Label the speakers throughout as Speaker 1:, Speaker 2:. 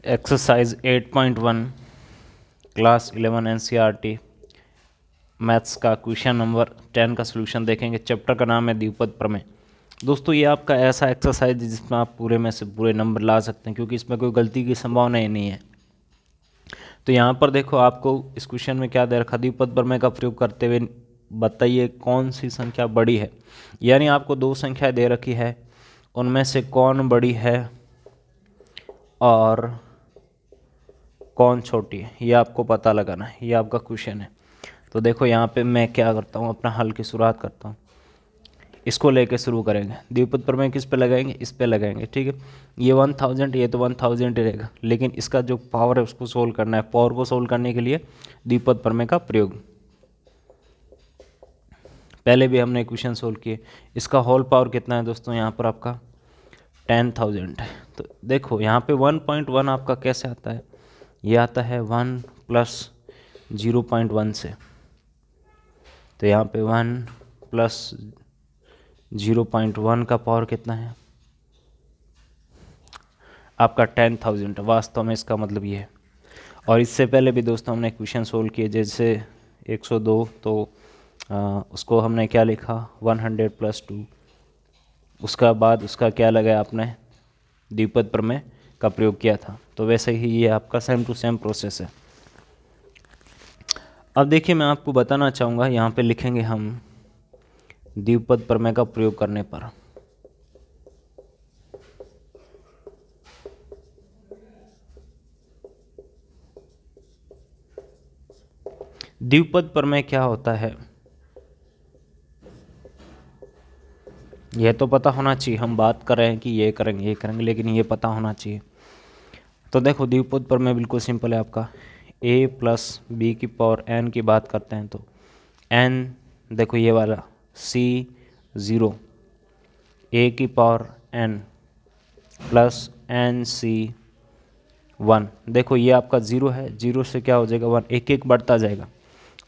Speaker 1: Exercise 8.1 class 11 NCERT maths का question number 10 का solution देखेंगे। चैप्टर का नाम है द्विपद प्रमेय। दोस्तों ये आपका ऐसा एक्सरसाइज है जिसमें आप पूरे में से पूरे नंबर ला सकते हैं, क्योंकि इसमें कोई गलती की संभावना ही नहीं है। तो यहाँ पर देखो, आपको इस क्वेश्चन में क्या दे रखा, द्विपद प्रमेय का प्रयोग करते हुए बताइए कौन सी संख्या बड़ी है। यानी आपको दो संख्या दे रखी है, उनमें से कौन बड़ी है और कौन छोटी है, ये आपको पता लगाना है। ये आपका क्वेश्चन है। तो देखो यहाँ पे मैं क्या करता हूँ, अपना हल की शुरुआत करता हूँ। इसको लेके शुरू करेंगे। द्विपद प्रमेय किस पे लगाएंगे, इस पे लगाएंगे। ठीक है, ये 1000, ये तो 1000 ही रहेगा, लेकिन इसका जो पावर है उसको सोल्व करना है। पावर को सोल्व करने के लिए द्विपद प्रमेय का प्रयोग। पहले भी हमने क्वेश्चन सोल्व किए। इसका होल पावर कितना है दोस्तों, यहाँ पर आपका 10,000 है। तो देखो यहाँ पे 1.1 आपका कैसे आता है, ये आता है 1 + 0.1 से। तो यहाँ पे 1 + 0.1 का पावर कितना है आपका 10,000। वास्तव में इसका मतलब ये है। और इससे पहले भी दोस्तों हमने क्वेश्चन सोल्व किए, जैसे 102, तो उसको हमने क्या लिखा 100 + 2। उसका बाद उसका क्या लगाया आपने, द्विपद प्रमेय का प्रयोग किया था। तो वैसे ही ये आपका सेम टू सेम प्रोसेस है। अब देखिए मैं आपको बताना चाहूँगा, यहाँ पे लिखेंगे हम द्विपद प्रमेय का प्रयोग करने पर। द्विपद प्रमेय क्या होता है यह तो पता होना चाहिए। हम बात कर रहे हैं कि ये करेंगे, लेकिन ये पता होना चाहिए। तो देखो द्विपद प्रमेय बिल्कुल सिंपल है आपका। a + b⁴ n की बात करते हैं तो n, देखो ये वाला c 0 a⁴n + nc 1। देखो ये आपका 0 है, 0 से क्या हो जाएगा 1, एक एक बढ़ता जाएगा।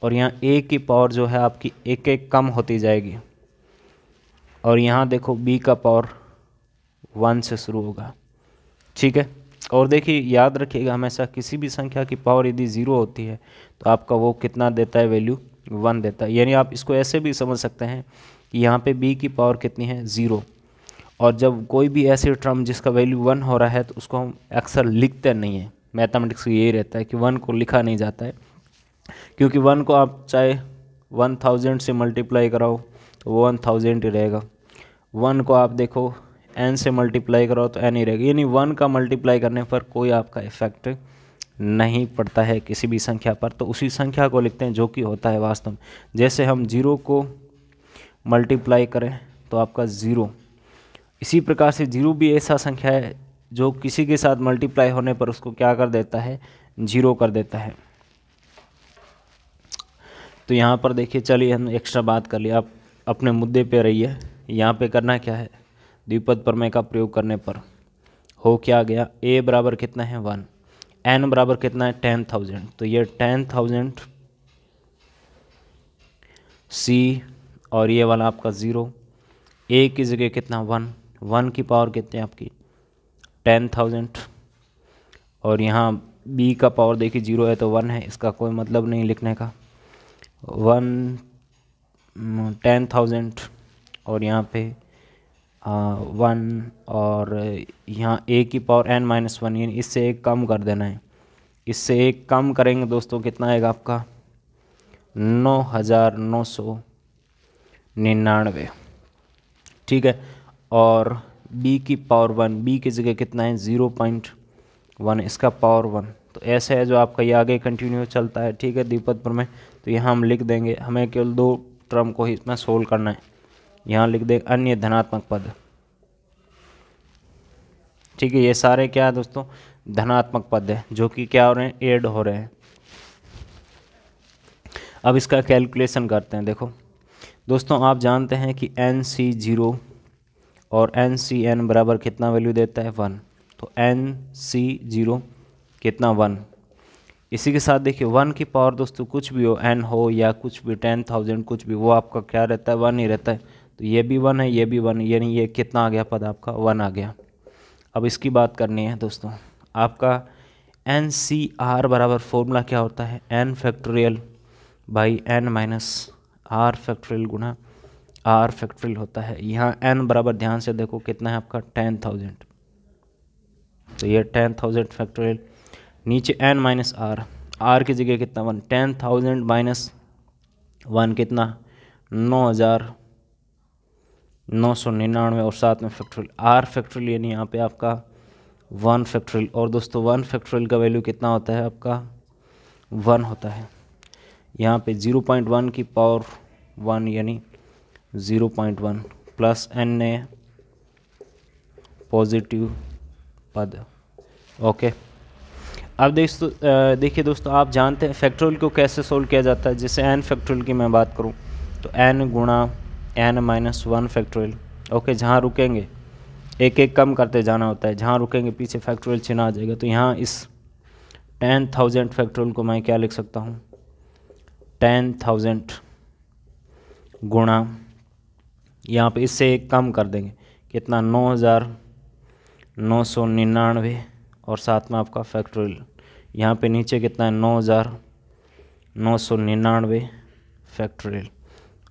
Speaker 1: और यहाँ a की पावर जो है आपकी एक एक कम होती जाएगी। और यहाँ देखो b का पावर 1 से शुरू होगा। ठीक है, और देखिए याद रखिएगा हमेशा किसी भी संख्या की पावर यदि 0 होती है तो आपका वो कितना देता है, वैल्यू 1 देता है। यानी आप इसको ऐसे भी समझ सकते हैं कि यहाँ पे b की पावर कितनी है, 0। और जब कोई भी ऐसे टर्म जिसका वैल्यू 1 हो रहा है तो उसको हम अक्सर लिखते नहीं हैं। मैथमेटिक्स में यही रहता है कि 1 को लिखा नहीं जाता है, क्योंकि 1 को आप चाहे 1000 से मल्टीप्लाई कराओ तो वो 1000 ही रहेगा। 1 को आप देखो n से मल्टीप्लाई कराओ तो n ही रहेगा। यानी 1 का मल्टीप्लाई करने पर कोई आपका इफेक्ट नहीं पड़ता है किसी भी संख्या पर। तो उसी संख्या को लिखते हैं जो कि होता है वास्तव में। जैसे हम 0 को मल्टीप्लाई करें तो आपका 0, इसी प्रकार से 0 भी ऐसा संख्या है जो किसी के साथ मल्टीप्लाई होने पर उसको क्या कर देता है, 0 कर देता है। तो यहाँ पर देखिए, चलिए हम एक्स्ट्रा बात कर लिया, आप अपने मुद्दे पे रहिए। यहाँ पे करना क्या है, द्विपद प्रमेय का प्रयोग करने पर हो क्या गया, a बराबर कितना है 1, n बराबर कितना है 10,000। तो ये 10,000 c और ये वाला आपका 0, a की जगह कितना 1, 1 की पावर कितनी है आपकी 10,000। और यहाँ b का पावर देखिए 0 है तो 1 है, इसका कोई मतलब नहीं लिखने का। 10,000 और यहाँ पे 1 और यहाँ a की पावर n - 1, यानी इससे एक कम कर देना है। इससे एक कम करेंगे दोस्तों, कितना आएगा आपका 9,999। ठीक है, और b की पावर 1, b की जगह कितना है 0.1, इसका पावर 1। तो ऐसे है जो आपका ये आगे कंटिन्यू चलता है। ठीक है, द्विपद प्रमेय। तो यहाँ हम लिख देंगे, हमें केवल 2 टर्म को ही इसमें सोल्व करना है। यहाँ लिख दे अन्य धनात्मक पद। ठीक है, ये सारे क्या है दोस्तों, धनात्मक पद है जो कि क्या हो रहे हैं, ऐड हो रहे हैं। अब इसका कैलकुलेशन करते हैं। देखो दोस्तों, आप जानते हैं कि nc0 और ncn बराबर कितना वैल्यू देता है 1। तो nc0 कितना 1। इसी के साथ देखिए 1 की पावर दोस्तों कुछ भी हो, n हो या कुछ भी 10,000 कुछ भी, वो आपका क्या रहता है 1 ही रहता है। तो ये भी 1 है, ये भी 1, यानी ये कितना आ गया पद आपका 1 आ गया। अब इसकी बात करनी है दोस्तों, आपका एन सी आर बराबर फॉर्मूला क्या होता है, N factorial by N minus R factorial गुना आर फैक्टोरियल होता है। यहाँ एन बराबर ध्यान से देखो कितना है आपका 10,000, तो ये 10,000 फैक्टोरियल, नीचे एन माइनस आर, आर की जगह कितना 1, 10,000 माइनस 1 कितना 9,999 और साथ में फैक्टोरियल आर फैक्टोरियल, यानी यहाँ पे आपका 1 फैक्टोरियल। और दोस्तों 1 फैक्टोरियल का वैल्यू कितना होता है आपका 1 होता है। यहाँ पे 0.1 की पावर 1 यानी 0.1 प्लस एन ने पॉजिटिव पद। ओके, अब देखिए दोस्तों, आप जानते हैं फैक्टोरियल को कैसे सोल्व किया जाता है। जैसे एन फैक्टोरियल की मैं बात करूं तो एन गुणा एन माइनस 1 फैक्टोरियल। ओके, जहां रुकेंगे एक एक कम करते जाना होता है, जहां रुकेंगे पीछे फैक्टोरियल चिन्ह आ जाएगा। तो यहाँ इस 10,000 फैक्टोरियल को मैं क्या लिख सकता हूँ, 10,000 गुणा, यहाँ पे इससे एक कम कर देंगे कितना 9,999 और साथ में आपका फैक्टोरियल, यहाँ पे नीचे कितना है 9,999 फैक्टोरियल,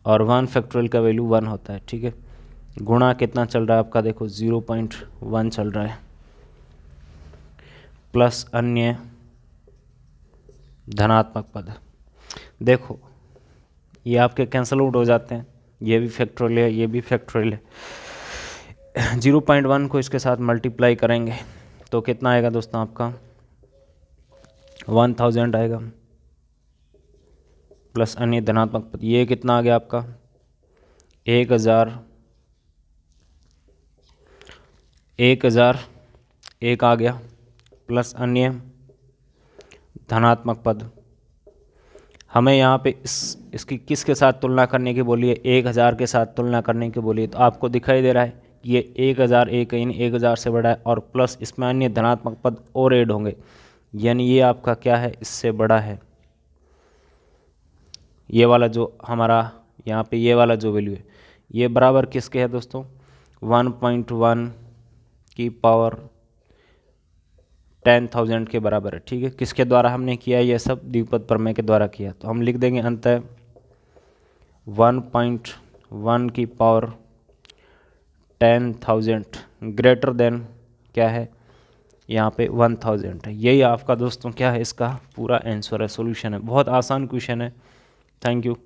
Speaker 1: और 1 फैक्टोरियल का वैल्यू 1 होता है। ठीक है, गुणा कितना चल रहा है आपका, देखो 0.1 चल रहा है, प्लस अन्य धनात्मक पद। देखो ये आपके कैंसल आउट हो जाते हैं, ये भी फैक्टोरियल है, ये भी फैक्टोरियल है। 0.1 को इसके साथ मल्टीप्लाई करेंगे तो कितना आएगा दोस्तों आपका 1000 आएगा, प्लस अन्य धनात्मक पद, ये कितना आ गया आपका 1,001 आ गया, प्लस अन्य धनात्मक पद। हमें यहाँ पे इसकी किसके साथ तुलना करने की बोली है, 1000 के साथ तुलना करने की बोली है। तो आपको दिखाई दे रहा है कि ये 1001 यानी 1000 से बड़ा है, और प्लस इसमें अन्य धनात्मक पद और ऐड होंगे, यानी ये आपका क्या है, इससे बड़ा है। ये वाला जो हमारा यहाँ पे ये वाला जो वैल्यू है ये बराबर किसके है दोस्तों, 1.1 की पावर 10,000 के बराबर है। ठीक है, किसके द्वारा हमने किया, ये सब द्विपद प्रमेय के द्वारा किया। तो हम लिख देंगे अंततः 1.1 की पावर 10,000 ग्रेटर देन क्या है, यहाँ पे 1000 है। यही आपका दोस्तों क्या है, इसका पूरा आंसर है, सॉल्यूशन है। बहुत आसान क्वेश्चन है। Thank you.